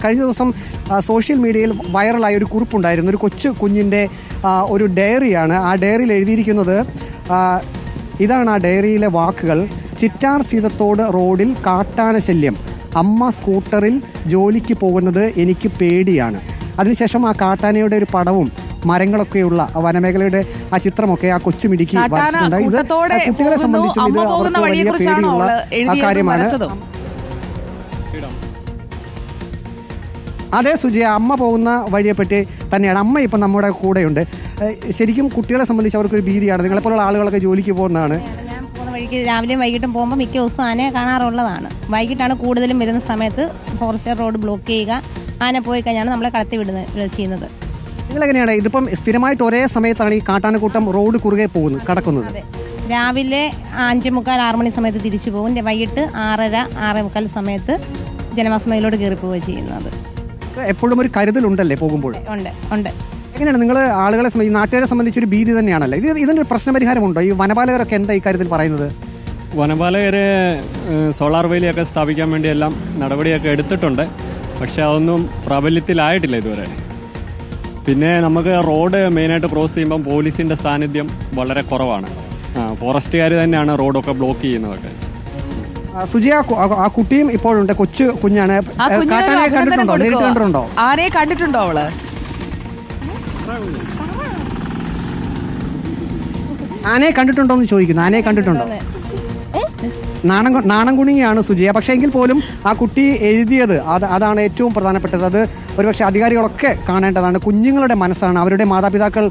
കഴിഞ്ഞ ദിവസം സോഷ്യൽ മീഡിയയിൽ വൈറലായ ഒരു കുറിപ്പുണ്ടായിരുന്നു. ഒരു കൊച്ചു കുഞ്ഞിൻ്റെ ഒരു ഡയറിയാണ്. ആ ഡയറിയിൽ എഴുതിയിരിക്കുന്നത് ഇതാണ്. ആ ഡയറിയിലെ വാക്കുകൾ: ചിറ്റാർ സീതത്തോട് റോഡിൽ കാട്ടാന ശല്യം, അമ്മ സ്കൂട്ടറിൽ ജോലിക്ക് പോകുന്നത് എനിക്ക് പേടിയാണ്. അതിനുശേഷം ആ കാട്ടാനയുടെ ഒരു പടവും മരങ്ങളൊക്കെയുള്ള വനമേഖലയുടെ ആ ചിത്രമൊക്കെ ആ കൊച്ചുമിടിക്ക് വരച്ചിട്ടുണ്ട്. ഇത് കുട്ടികളെ സംബന്ധിച്ചും ഇത് അവർക്ക് വലിയ പേടിയുള്ള ആ കാര്യമാണ്. അതേ സുജയ, അമ്മ പോകുന്ന വഴിയെപ്പറ്റി തന്നെയാണ്. അമ്മ ഇപ്പം നമ്മുടെ കൂടെയുണ്ട്. ശരിക്കും കുട്ടികളെ സംബന്ധിച്ച് അവർക്കൊരു ഭീതിയാണ്. നിങ്ങളെപ്പോലുള്ള ആളുകളൊക്കെ ജോലിക്ക് പോകുന്നതാണ്. ഞാൻ പോകുന്ന വഴിക്ക് രാവിലെയും വൈകിട്ടും പോകുമ്പോൾ മിക്ക ദിവസവും ആനയെ കാണാറുള്ളതാണ്. വൈകിട്ടാണ് കൂടുതലും വരുന്ന സമയത്ത് ഫോറസ്റ്റ് റോഡ് ബ്ലോക്ക് ചെയ്യുക. ആന പോയി കഴിഞ്ഞാണ് നമ്മളെ കടത്തി ചെയ്യുന്നത്. നിങ്ങളെങ്ങനെയാണ് ഇതിപ്പം സ്ഥിരമായിട്ട് ഒരേ സമയത്താണ് ഈ കാട്ടാനക്കൂട്ടം റോഡ് കുറുകെ കടക്കുന്നത്? അതെ, രാവിലെ 5:45, 6 മണി സമയത്ത് തിരിച്ചു പോകും. വൈകിട്ട് 6:30, 6:45 സമയത്ത് ജനവാസമയിലോട്ട് കയറി പോവുക ചെയ്യുന്നത്. എപ്പോഴും ഒരു കരുതലുണ്ടല്ലേ പോകുമ്പോൾ? ഉണ്ട് ഉണ്ട്. എങ്ങനെയാണ് നിങ്ങൾ ആളുകളെ സംബന്ധിച്ച്, നാട്ടുകാരെ സംബന്ധിച്ചൊരു ഭീതി തന്നെയാണല്ലോ ഇതിനൊരു പ്രശ്നപരിഹാരമുണ്ടോ? ഈ വനപാലകരൊക്കെ എന്താ ഈ കാര്യത്തിൽ പറയുന്നത്? വനപാലകര് സോളാർ വേലിയൊക്കെ സ്ഥാപിക്കാൻ വേണ്ടി എല്ലാം നടപടിയൊക്കെ എടുത്തിട്ടുണ്ട്. പക്ഷെ അതൊന്നും പ്രാബല്യത്തിലായിട്ടില്ല ഇതുവരെ. പിന്നെ നമുക്ക് റോഡ് മെയിനായിട്ട് ക്രോസ് ചെയ്യുമ്പം പോലീസിന്റെ സാന്നിധ്യം വളരെ കുറവാണ്. ഫോറസ്റ്റുകാർ തന്നെയാണ് റോഡൊക്കെ ബ്ലോക്ക് ചെയ്യുന്നതൊക്കെ. സുജിയ, ആ കുട്ടിയും ഇപ്പോഴുണ്ട്, കൊച്ചു കുഞ്ഞാണ്. കാട്ടാനയെ കണ്ടിട്ടുണ്ടോ? നേരിട്ട് കണ്ടിട്ടുണ്ടോ? ആനയെ കണ്ടിട്ടുണ്ടോ അവള്? ആനയെ കണ്ടിട്ടുണ്ടോ എന്ന് ചോദിക്കുന്നു. ആനയെ കണ്ടിട്ടുണ്ടോ? നാണം കുണിങ്ങിയാണ് സുജിയ. പക്ഷേ എങ്കിൽ പോലും ആ കുട്ടി എഴുതിയത് അതാണ് ഏറ്റവും പ്രധാനപ്പെട്ടത്. അത് ഒരുപക്ഷെ അധികാരികളൊക്കെ കാണേണ്ടതാണ്. കുഞ്ഞുങ്ങളുടെ മനസ്സാണ്. അവരുടെ മാതാപിതാക്കൾ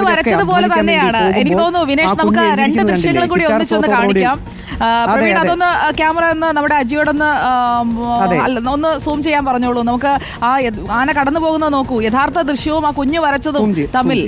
വരച്ചതുപോലെ തന്നെയാണ്. എനിക്ക് തോന്നുന്നു വിനേഷ്, നമുക്ക് 2 ദൃശ്യങ്ങളും കൂടി ഒന്നിച്ചൊന്ന് കാണിക്കാം. പ്രവീൺ, അതൊന്ന് ക്യാമറ ഒന്ന് നമ്മുടെ അജിയോടൊന്ന് ഒന്ന് സൂം ചെയ്യാൻ പറഞ്ഞോളൂ. നമുക്ക് ആ ആന കടന്നു പോകുന്നത് നോക്കൂ. യഥാർത്ഥ ദൃശ്യവും ആ കുഞ്ഞു വരച്ചതും തമ്മിൽ,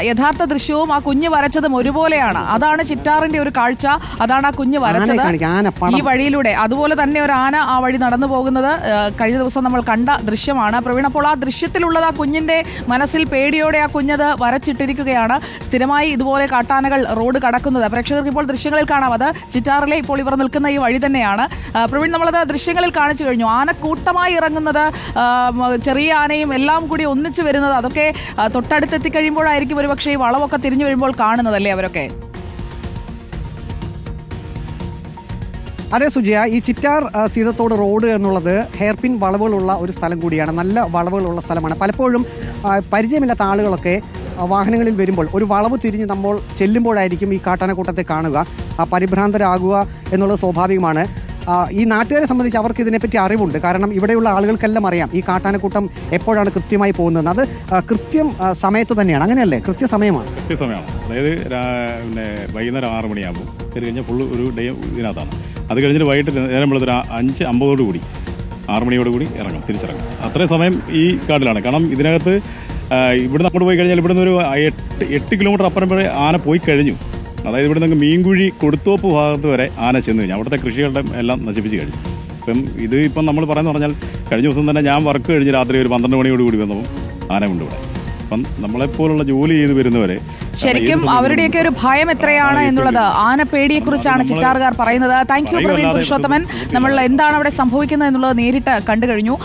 യഥാർത്ഥ ദൃശ്യവും ആ കുഞ്ഞു വരച്ചതും ഒരുപോലെയാണ്. അതാണ് ചിറ്റാറിന്റെ ഒരു കാഴ്ച. അതാണ് ആ കുഞ്ഞു വരച്ചത് ഈ വഴിയിലൂടെ. അതുപോലെ തന്നെ ഒരു ആന ആ വഴി നടന്നു പോകുന്നത് കഴിഞ്ഞ ദിവസം നമ്മൾ കണ്ട ദൃശ്യമാണ്. പ്രവീൺ, അപ്പോൾ ആ ദൃശ്യത്തിലുള്ളത് ആ കുഞ്ഞിന്റെ മനസ്സിൽ പേടിയോടെ ആ കുഞ്ഞത് വരച്ചിട്ടിരിക്കുകയാണ്. സ്ഥിരമായി ഇതുപോലെ കാട്ടാനകൾ റോഡ് കടക്കുന്നത് പ്രേക്ഷകർക്ക് ഇപ്പോൾ ദൃശ്യങ്ങളിൽ കാണാം. അത് ചിറ്റാറിലെ ഇപ്പോൾ ഇവർ നിൽക്കുന്ന ഈ വഴി തന്നെയാണ്. പ്രവീൺ, നമ്മളത് ദൃശ്യങ്ങളിൽ കാണിച്ചു കഴിഞ്ഞു. ആന കൂട്ടമായി ഇറങ്ങുന്നത്, ചെറിയ ആനയും എല്ലാം കൂടി ഒന്നിച്ചു വരുന്നത്, അതൊക്കെ തൊട്ടടുത്തെത്തി കഴിയുമ്പോഴായിരിക്കും ഒരുപക്ഷെ ഈ വളവൊക്കെ തിരിഞ്ഞു വരുമ്പോൾ കാണുന്നതല്ലേ അവരൊക്കെ? അതെ സുജിയ, ഈ ചിറ്റാർ സീതത്തോട് റോഡ് എന്നുള്ളത് ഹെയർപിൻ വളവുകളുള്ള ഒരു സ്ഥലം കൂടിയാണ്. നല്ല വളവുകളുള്ള സ്ഥലമാണ്. പലപ്പോഴും പരിചയമില്ലാത്ത ആളുകളൊക്കെ വാഹനങ്ങളിൽ വരുമ്പോൾ ഒരു വളവ് തിരിഞ്ഞ് നമ്മൾ ചെല്ലുമ്പോഴായിരിക്കും ഈ കാട്ടാനക്കൂട്ടത്തെ കാണുക. പരിഭ്രാന്തരാകുക എന്നുള്ളത് സ്വാഭാവികമാണ്. ഈ നാട്ടുകാരെ സംബന്ധിച്ച് അവർക്ക് ഇതിനെപ്പറ്റി അറിവുണ്ട്. കാരണം ഇവിടെയുള്ള ആളുകൾക്കെല്ലാം അറിയാം ഈ കാട്ടാനക്കൂട്ടം എപ്പോഴാണ് കൃത്യമായി പോകുന്നത്. അത് കൃത്യം സമയത്ത് തന്നെയാണ്. അങ്ങനെയല്ലേ? കൃത്യസമയമാണ്. അതായത് വൈകുന്നേരം 6 മണിയാകുമ്പോൾ കയറി കഴിഞ്ഞാൽ ഫുള്ള് ഒരു ഡേ ഇതിനകത്താണ്. അത് കഴിഞ്ഞിട്ട് വൈകിട്ട് നേരം വെളുത്തൊരു 5:50 6 മണിയോടുകൂടി തിരിച്ചിറങ്ങും. അത്രയും സമയം ഈ കാട്ടിലാണ്. കാരണം ഇതിനകത്ത് ഇവിടുന്ന് അങ്ങോട്ട് പോയി കഴിഞ്ഞാൽ ഇവിടുന്ന് ഒരു 8 കിലോമീറ്റർ അപ്പുറം വരെ ആന പോയി കഴിഞ്ഞു. അതായത് ഇവിടെ നിന്ന് മീൻകുഴി കൊടുത്തോപ്പ് ഭാഗത്ത് വരെ ആന ചെന്ന് കഴിഞ്ഞു. അവിടുത്തെ കൃഷികളുടെ എല്ലാം നശിപ്പിച്ച് കഴിഞ്ഞു. ഇപ്പം നമ്മൾ പറയുന്നത് പറഞ്ഞാൽ കഴിഞ്ഞ ദിവസം തന്നെ ഞാൻ വർക്ക് കഴിഞ്ഞ് രാത്രി ഒരു 12 മണിയോടുകൂടി വന്നപ്പോൾ ആന ഉണ്ട് ഇവിടെ. അപ്പം നമ്മളെപ്പോലുള്ള ജോലി ചെയ്ത് വരുന്നവരെ ശരിക്കും അവരുടെയൊക്കെ ഒരു ഭയം എത്രയാണ് എന്നുള്ളത് ആനപ്പേടിയെ കുറിച്ചാണ് ചിറ്റാറുകാർ പറയുന്നത്. Thank you Praveen Purushothaman. നമ്മൾ എന്താണ് അവിടെ സംഭവിക്കുന്നത് എന്നുള്ളത് നേരിട്ട് കണ്ടു കഴിഞ്ഞു.